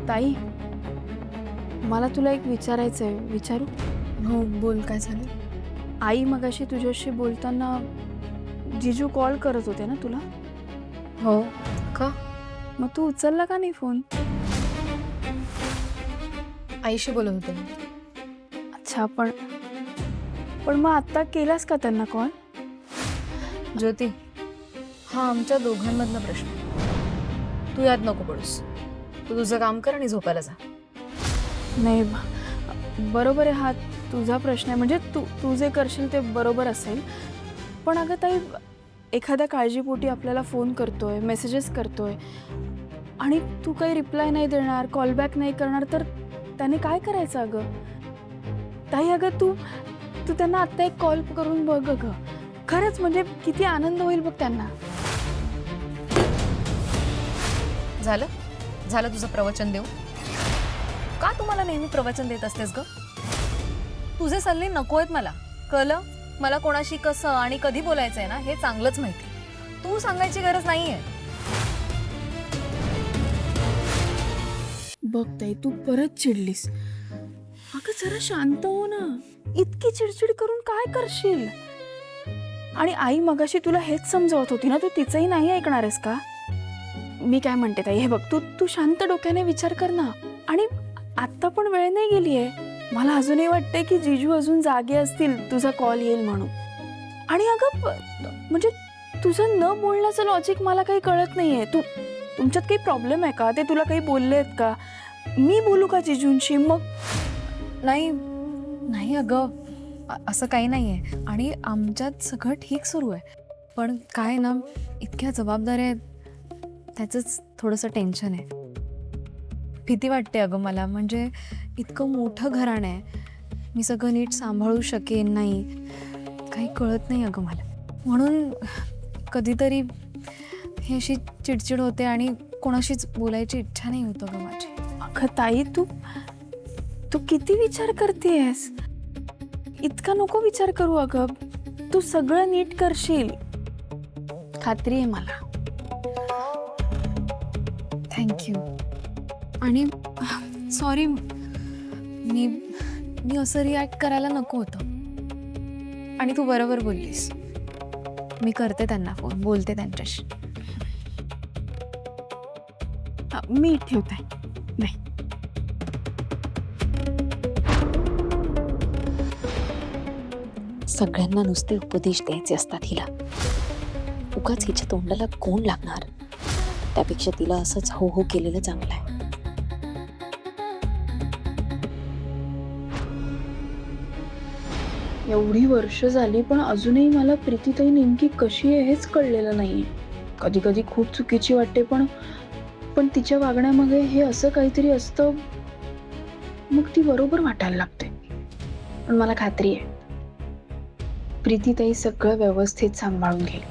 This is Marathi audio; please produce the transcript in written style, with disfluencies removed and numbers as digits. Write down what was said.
ताई, मला तुला एक विचारायचं आहे, विचारू? हो बोल, काय झालं? आई मगाशी तुझ्याशी बोलताना जिजू कॉल करत होते ना तुला? हो का? मग तू उचलला का नाही फोन? आईशी बोलत होते मी. अच्छा, पण मग आत्ता केलास का त्यांना कॉल? ज्योती, हा आमच्या दोघांमधला प्रश्न आहे. तू यात नको पडूस. तू तुझं काम कर आणि झोपायला जा. नाही, बरोबर आहे, हा तुझा प्रश्न आहे. म्हणजे तू जे करशील ते बरोबर असेल. पण अगं ताई, एखाद्या काळजीपोटी आपल्याला फोन करतोय, मेसेजेस करतोय आणि तू काही रिप्लाय नाही देणार, कॉलबॅक नाही करणार, तर त्याने काय करायचं अगं? ताई अगं, तू त्यांना आत्ता एक कॉल करून बघ गं. खरंच म्हणजे किती आनंद होईल बघ त्यांना. झालं तुझं प्रवचन देऊ. का तुम्हाला नेहमी प्रवचन देत असतेस ग? तुझे सल्ले नको आहेत मला, कळलं? मला कोणाशी कसं आणि कधी बोलायचंय ना हे चांगलंच माहिती. तू सांगायची गरज नाहीये. बघ ताई, तू परत चिडलीस. अगं जरा शांत हो ना. इतकी चिडचिड करून काय करशील? आणि आई मगाशी तुला हेच समजावत होती ना, तू तिचंही नाही ऐकणार आहेस का? मी काय म्हणते ताई, हे बघ, तू शांत डोक्याने विचार कर ना. आणि आत्ता पण वेळ नाही गेली आहे. मला अजूनही वाटतंय की जिजू अजून जागे असतील तुझा कॉल येईल म्हणून. आणि अगं म्हणजे तुझं न बोलण्याचं लॉजिक मला काही कळत नाहीये. तुमच्यात काही प्रॉब्लेम आहे का? ते तुला काही बोलले आहेत का? मी बोलू का जिजूंशी? मग नाही अगं, असं काही नाहीये आणि आमच्यात सगळं ठीक सुरू आहे. पण काय ना, इतक्या जबाबदाऱ्या आहेत, त्याचंच थोडंसं टेन्शन आहे. भीती वाटते अगं मला. म्हणजे इतकं मोठं घराणं आहे, मी सगळं नीट सांभाळू शकेन नाही, काही कळत नाही अगं मला. म्हणून कधीतरी ही अशी चिडचिड होते आणि कोणाशीच बोलायची इच्छा नाही होत अगं माझी. अगं ताई, तू किती विचार करतेस? इतका नको विचार करू अगं. तू सगळं नीट करशील, खात्री आहे मला. थँक्यू. आणि सॉरी, मी असं रिॲक्ट करायला नको होतं. आणि तू बरोबर बोललीस. मी करते त्यांना फोन, बोलते त्यांच्याशी. मी ठेवते. नाही, सगळ्यांना नुसते उपदेश द्यायचे असतात हिला. उगाच हिच्या तोंडाला कोण लागणार? त्यापेक्षा तिला असंच हो हो केलेलं चांगलं आहे. एवढी वर्ष झाली पण अजूनही मला प्रीतीताई नेमकी कशी आहे हेच कळलेलं नाहीये. कधी कधी खूप चुकीची वाटते, पण तिच्या वागण्यामागे हे असं काहीतरी असतं, मग ती बरोबर वाटायला लागते. पण मला खात्री आहे प्रीतीताई सगळं व्यवस्थित सांभाळून घेईल.